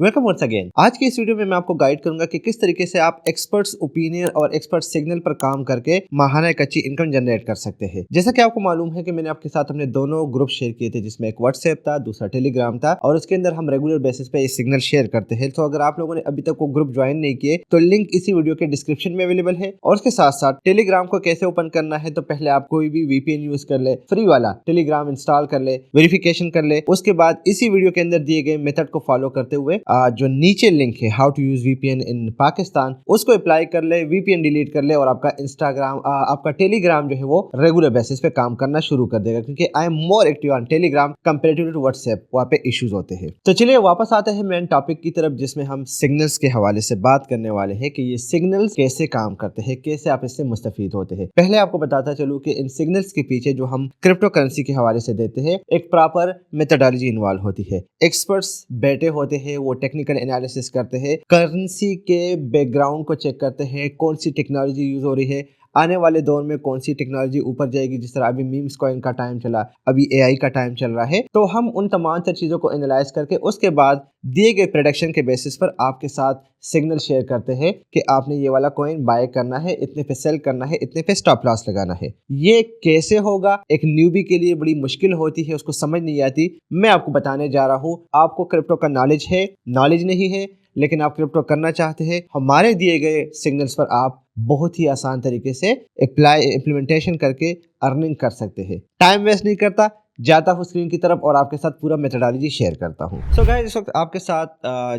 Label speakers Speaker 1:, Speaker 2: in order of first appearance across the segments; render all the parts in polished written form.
Speaker 1: Welcome once again. आज की इस वीडियो में मैं आपको गाइड करूंगा कि किस तरीके से आप एक्सपर्ट्स ओपिनियन और एक्सपर्ट सिग्नल पर काम करके माहाना एक अच्छी इनकम जनरेट कर सकते हैं। जैसा कि आपको मालूम है कि मैंने आपके साथ अपने दोनों ग्रुप शेयर किए थे, जिसमें एक व्हाट्सएप था, दूसरा टेलीग्राम था, और उसके अंदर हम रेगुलर बेसिस पे ये सिग्नल शेयर करते हैं। तो अगर आप लोगों ने अभी तक वो ग्रुप ज्वाइन नहीं किए तो लिंक इसी वीडियो के डिस्क्रिप्शन में अवेलेबल है। और उसके साथ साथ टेलीग्राम को कैसे ओपन करना है, तो पहले आप कोई भी VPN यूज कर ले, फ्री वाला टेलीग्राम इंस्टॉल कर ले, वेरिफिकेशन कर ले। उसके बाद इसी वीडियो के अंदर दिए गए मेथड को फॉलो करते हुए जो नीचे लिंक है हाउ टू यूज VPN इन पाकिस्तान, उसको अप्लाई कर ले, VPN डिलीट कर ले और आपका इंस्टाग्राम आपका टेलीग्राम जो है वो रेगुलर बेसिस पे काम करना शुरू कर देगा। क्योंकि I am more active on Telegram comparative to WhatsApp, वहाँ पे इश्यूज होते हैं। तो चलिए वापस आते हैं मेन टॉपिक की तरफ, जिसमें हम सिग्नल्स के हवाले से बात करने वाले हैं कि ये सिग्नल्स कैसे काम करते हैं, कैसे आप इससे मुस्तफीद होते हैं। पहले आपको बताता चलूं कि इन सिग्नल्स के पीछे जो हम क्रिप्टो करेंसी के हवाले से देते हैं, एक प्रॉपर मेथोडोलॉजी इन्वॉल्व होती है। एक्सपर्ट्स बैठे होते हैं, वो टेक्निकल एनालिसिस करते हैं, करेंसी के बैकग्राउंड को चेक करते हैं, कौन सी टेक्नोलॉजी यूज हो रही है, आने वाले दौर में कौन सी टेक्नोलॉजी ऊपर जाएगी। जिस तरह अभी मीम्स कॉइन का टाइम चला, अभी AI का टाइम चल रहा है, तो हम उन तमाम तर चीज़ों को एनालाइज करके उसके बाद दिए गए प्रेडिक्शन के बेसिस पर आपके साथ सिग्नल शेयर करते हैं कि आपने ये वाला कॉइन बाय करना है, इतने पे सेल करना है, इतने पे स्टॉप लॉस लगाना है। ये कैसे होगा, एक न्यूबी के लिए बड़ी मुश्किल होती है, उसको समझ नहीं आती। मैं आपको बताने जा रहा हूँ। आपको क्रिप्टो का नॉलेज है, नॉलेज नहीं है, लेकिन आप क्रिप्टो करना चाहते हैं, हमारे दिए गए सिग्नल्स पर आप बहुत ही आसान तरीके से इम्प्लीमेंटेशन करके अर्निंग कर सकते हैं। टाइम वेस्ट नहीं करता, जाता हूँ स्क्रीन की तरफ और आपके साथ पूरा मेथोडोलॉजी शेयर करता हूँ। सो गाइस, इस वक्त आपके साथ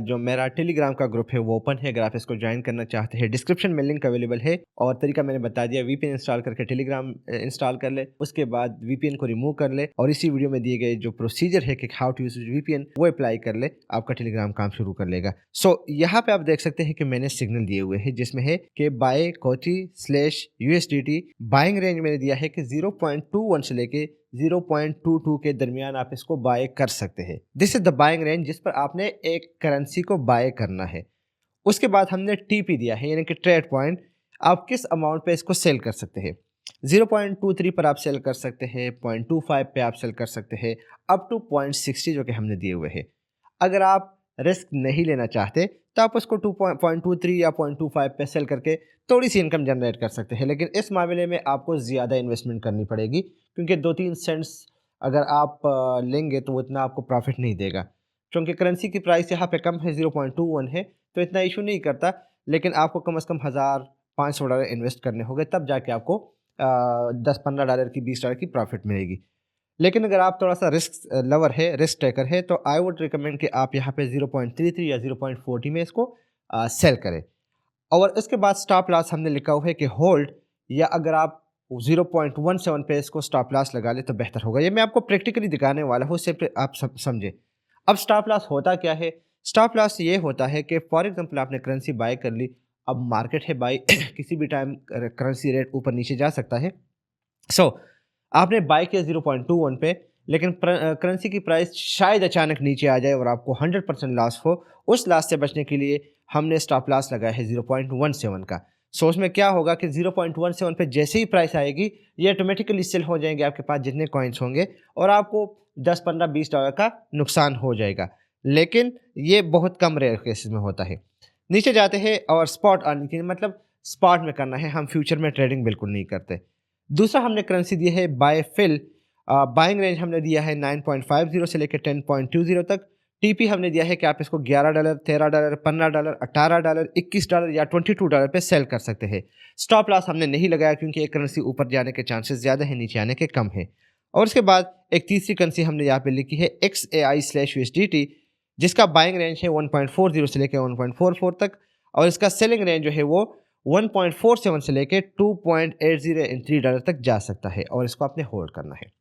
Speaker 1: जो मेरा टेलीग्राम का ग्रुप है वो ओपन है। अगर आप इसको ज्वाइन करना चाहते हैं, डिस्क्रिप्शन में लिंक अवेलेबल है और तरीका मैंने बता दिया। VPN इंस्टॉल करके टेलीग्राम इंस्टॉल कर ले, उसके बाद VPN को रिमूव कर ले और इसी वीडियो में दिए गए जो प्रोसीजर है कि हाउ टू यूज VPN वो अप्लाई कर ले, आपका टेलीग्राम काम शुरू कर लेगा। सो यहाँ पे आप देख सकते हैं कि मैंने सिग्नल दिए हुए हैं, जिसमें है कि बाय कोटी/USDT बाइंग रेंज मैंने दिया है कि 0.21 से लेके 0.22 के दरमियान आप इसको बाय कर सकते हैं। This is the buying range जिस पर आपने एक करेंसी को बाय करना है। उसके बाद हमने TP दिया है, यानी कि ट्रेड पॉइंट, आप किस अमाउंट पे इसको सेल कर सकते हैं। 0.23 पर आप सेल कर सकते हैं, 0.25 पे आप सेल कर सकते हैं, अप टू 0.60 जो कि हमने दिए हुए हैं। अगर आप रिस्क नहीं लेना चाहते तो आप उसको 2.23 या 0.25 पे सेल करके थोड़ी सी इनकम जनरेट कर सकते हैं। लेकिन इस मामले में आपको ज़्यादा इन्वेस्टमेंट करनी पड़ेगी, क्योंकि 2-3 सेंट्स अगर आप लेंगे तो वो इतना आपको प्रॉफिट नहीं देगा। क्योंकि करेंसी की प्राइस यहाँ पे कम है, 0.21 है, तो इतना इशू नहीं करता। लेकिन आपको कम से कम $1,500 इन्वेस्ट करने होंगे, तब जाके आपको $10-15 की, $20 की प्रॉफिट मिलेगी। लेकिन अगर आप थोड़ा सा रिस्क लवर है, रिस्क टेकर है, तो आई वुड रिकमेंड कि आप यहाँ पे 0.33 या 0.40 में इसको सेल करें। और इसके बाद स्टॉप लॉस हमने लिखा हुआ है कि होल्ड, या अगर आप 0.17 पे इसको स्टॉप लॉस लगा ले तो बेहतर होगा। ये मैं आपको प्रैक्टिकली दिखाने वाला हूँ, सिर्फ आप समझे। अब स्टॉप लॉस होता क्या है? स्टॉप लॉस ये होता है कि फॉर एग्जांपल आपने करेंसी बाय कर ली, अब मार्केट है बाय किसी भी टाइम करेंसी रेट ऊपर नीचे जा सकता है। सो आपने बाय किया 0.21 पे, लेकिन करेंसी की प्राइस शायद अचानक नीचे आ जाए और आपको 100% लॉस हो। उस लॉस से बचने के लिए हमने स्टॉप लॉस लगाया है 0.17 का। सो उसमें क्या होगा कि 0.17 पे जैसे ही प्राइस आएगी, ये ऑटोमेटिकली सेल हो जाएंगे आपके पास जितने कॉइन्स होंगे, और आपको 10-15-20 डॉलर का नुकसान हो जाएगा। लेकिन ये बहुत कम रेयर केसेस में होता है। नीचे जाते हैं और स्पॉट अर्निंग की, मतलब स्पॉट में करना है, हम फ्यूचर में ट्रेडिंग बिल्कुल नहीं करते। दूसरा हमने करेंसी दी है बाय फिल। बाइंग रेंज हमने दिया है 9.50 से लेकर 10.20 तक। TP हमने दिया है कि आप इसको $11, $13, $15, $18, $21 या $22 पे सेल कर सकते हैं। स्टॉप लॉस हमने नहीं लगाया, क्योंकि एक करेंसी ऊपर जाने के चांसेस ज़्यादा है, नीचे आने के कम है। और उसके बाद एक तीसरी करेंसी हमने यहाँ पे लिखी है XAI/USDT, जिसका बाइंग रेंज है 1.40 से लेकर 1.44 तक, और इसका सेलिंग रेंज जो है वो 1.47 से लेके 2.80 $3 तक जा सकता है, और इसको आपने होल्ड करना है।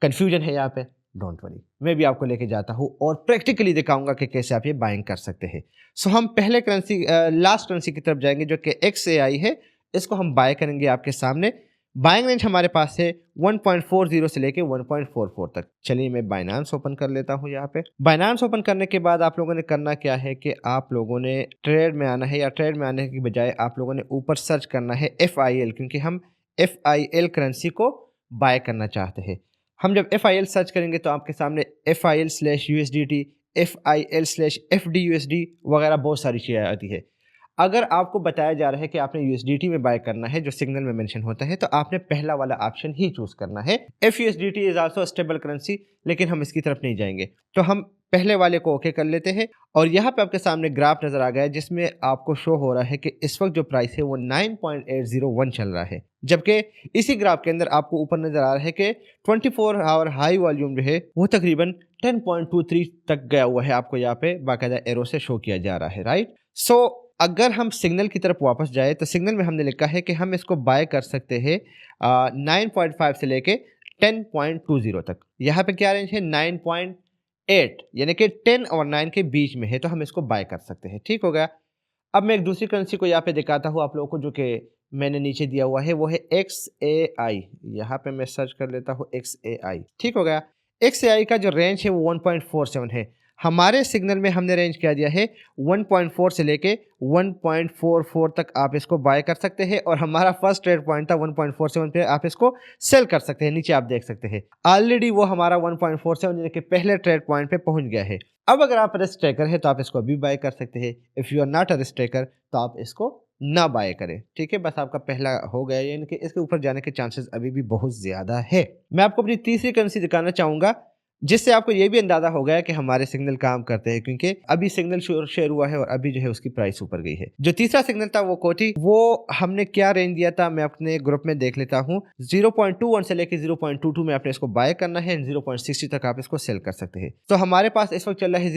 Speaker 1: कंफ्यूजन है यहाँ पे, डोंट वरी, मैं भी आपको लेके जाता हूँ और प्रैक्टिकली दिखाऊंगा कि कैसे आप ये बाइंग कर सकते हैं। सो हम पहले करेंसी लास्ट करेंसी की तरफ जाएंगे, जो कि XAI है। इसको हम बाय करेंगे आपके सामने। बाइंग रेंज हमारे पास है 1.40 से लेके 1.44 तक। चलिए मैं बाइनांस ओपन कर लेता हूँ। यहाँ पे बाइनांस ओपन करने के बाद आप लोगों ने करना क्या है कि आप लोगों ने ट्रेड में आना है, या ट्रेड में आने की बजाय आप लोगों ने ऊपर सर्च करना है FIL, क्योंकि हम FIL करेंसी को बाय करना चाहते हैं। हम जब FIL सर्च करेंगे तो आपके सामने FIL/USDT, FIL/FDUSD वगैरह बहुत सारी चीज़ें आती है। अगर आपको बताया जा रहा है कि आपने USDT में बाय करना है जो सिग्नल में मेंशन होता है, तो आपने पहला वाला ऑप्शन ही चूज करना है। FUSDT is also stable currency, लेकिन हम इसकी तरफ नहीं जाएंगे, तो हम पहले वाले को ओके कर लेते हैं। और यहाँ पे आपके सामने ग्राफ नजर आ गया है जिसमें आपको शो हो रहा है कि इस वक्त जो प्राइस है वो 9.801 चल रहा है, जबकि इसी ग्राफ के अंदर आपको ऊपर नजर आ रहा है कि 24 आवर हाई वॉल्यूम जो है वो तकरीबन 10.23 तक गया हुआ है। आपको यहाँ पे बाकायदा एरो से शो किया जा रहा है, राइट। सो अगर हम सिग्नल की तरफ वापस जाए तो सिग्नल में हमने लिखा है कि हम इसको बाय कर सकते हैं 9.5 से लेके 10.20 तक। यहाँ पे क्या रेंज है, 9.8, यानी कि 10 और 9 के बीच में है, तो हम इसको बाय कर सकते हैं। ठीक हो गया। अब मैं एक दूसरी करेंसी को यहाँ पे दिखाता हूँ आप लोगों को, जो कि मैंने नीचे दिया हुआ है, वो है XAI। यहाँ पे मैं सर्च कर लेता हूँ XAI। ठीक हो गया। XAI का जो रेंज है वो 1.47 है। हमारे सिग्नल में हमने रेंज क्या दिया है, 1.4 से लेके 1.44 तक आप इसको बाय कर सकते हैं, और हमारा फर्स्ट ट्रेड पॉइंट था 1.47 पे, आप इसको सेल कर सकते हैं। नीचे आप देख सकते हैं ऑलरेडी वो हमारा 1.47 यानी कि पहले ट्रेड पॉइंट पे पहुंच गया है। अब अगर आप रिस्क टेकर है तो आप इसको अभी बाय कर सकते हैं। If you are not a risk taker तो आप इसको ना बाय करें। ठीक है, बस आपका पहला हो गया, यानी कि इसके ऊपर जाने के चांसेस अभी भी बहुत ज़्यादा है। मैं आपको अपनी तीसरी करेंसी दिखाना चाहूँगा, जिससे आपको ये भी अंदाजा हो गया कि हमारे सिग्नल काम करते हैं, क्योंकि अभी सिग्नल शेयर हुआ है और अभी जो है उसकी प्राइस ऊपर गई है। जो तीसरा सिग्नल था वो कोटी, वो हमने क्या रेंज दिया था, मैं अपने ग्रुप में देख लेता हूँ। 0.21 से लेके 0.22 में आपने इसको बाय करना है, 0.60 तक आप इसको सेल कर सकते हैं। तो हमारे पास इस वक्त चल रहा है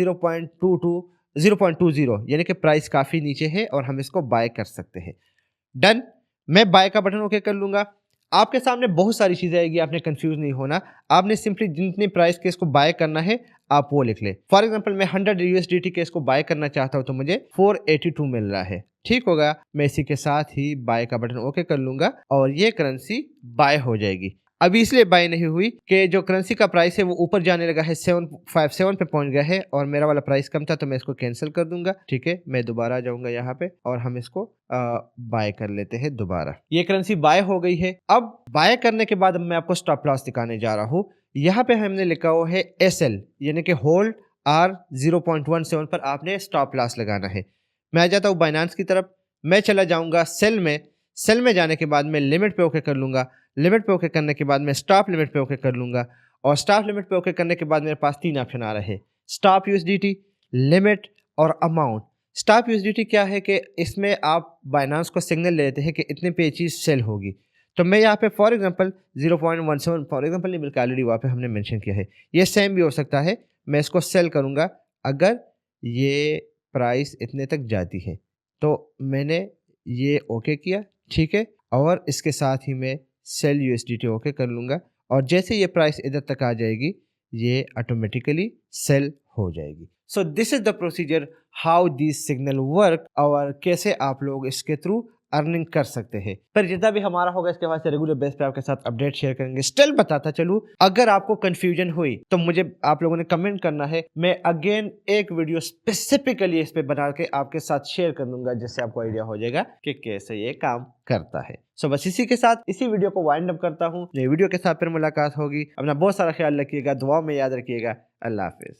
Speaker 1: 0.20, यानी कि प्राइस काफी नीचे है और हम इसको बाय कर सकते हैं। डन। मैं बाय का बटन ओके कर लूंगा। आपके सामने बहुत सारी चीजें आएगी, आपने कंफ्यूज नहीं होना। आपने सिंपली जितने प्राइस के इसको बाय करना है आप वो लिख ले। फॉर एग्जांपल मैं 100 USDT के इसको बाय करना चाहता हूं तो मुझे 482 मिल रहा है। ठीक होगा। मैं इसी के साथ ही बाय का बटन ओके कर लूंगा और ये करेंसी बाय हो जाएगी। अभी इसलिए बाय नहीं हुई कि जो करेंसी का प्राइस है वो ऊपर जाने लगा है, 757 पे पहुंच गया है और मेरा वाला प्राइस कम था, तो मैं इसको कैंसिल कर दूंगा। ठीक है, मैं दोबारा आ जाऊंगा यहाँ पे और हम इसको बाय कर लेते हैं दोबारा। ये करेंसी बाय हो गई है। अब बाय करने के बाद मैं आपको स्टॉप लॉस दिखाने जा रहा हूँ। यहाँ पे हमने लिखा हुआ है SL, यानी कि होल्ड R 0.17 पर आपने स्टॉप लॉस लगाना है। मैं आ जाता हूँ बाइनेंस की तरफ। मैं चला जाऊंगा सेल में। सेल में जाने के बाद मैं लिमिट पे ओके कर लूंगा। लिमिट पे ओके करने के बाद मैं स्टॉप लिमिट पे ओके कर लूंगा, और स्टॉप लिमिट पे ओके करने के बाद मेरे पास 3 ऑप्शन आ रहे हैं, स्टॉप USDT, लिमिट और अमाउंट। स्टॉप USDT क्या है कि इसमें आप बाइनेंस को सिग्नल लेते हैं कि इतने पे चीज़ सेल होगी। तो मैं यहाँ पे फॉर एग्जांपल 0.17 फॉर एग्जांपल नहीं, बल्कि ऑलरेडी वहाँ पे हमने मेंशन किया है, ये सेम भी हो सकता है। मैं इसको सेल करूँगा अगर ये प्राइस इतने तक जाती है, तो मैंने ये ओके किया। ठीक है, और इसके साथ ही मैं सेल USDT ओके कर लूँगा, और जैसे ये प्राइस इधर तक आ जाएगी ये ऑटोमेटिकली सेल हो जाएगी। So this is the procedure how this signal work, और कैसे आप लोग इसके थ्रू अर्निंग कर सकते हैं। पर जितना भी हमारा होगा इसके बाद से रेगुलर बेस पे आपके साथ अपडेट शेयर करेंगे। स्टिल बताता चलूं, अगर आपको कंफ्यूजन हुई तो मुझे आप लोगों ने कमेंट करना है, मैं अगेन एक वीडियो स्पेसिफिकली इस पे बना के आपके साथ शेयर कर दूंगा, जिससे आपको आइडिया हो जाएगा कि कैसे ये काम करता है। सो बस इसी के साथ इसी वीडियो को वाइंड अप करता हूँ। नई वीडियो के साथ फिर मुलाकात होगी। अपना बहुत सारा ख्याल रखिएगा, दुआ में याद रखिएगा। अल्लाह हाफिज।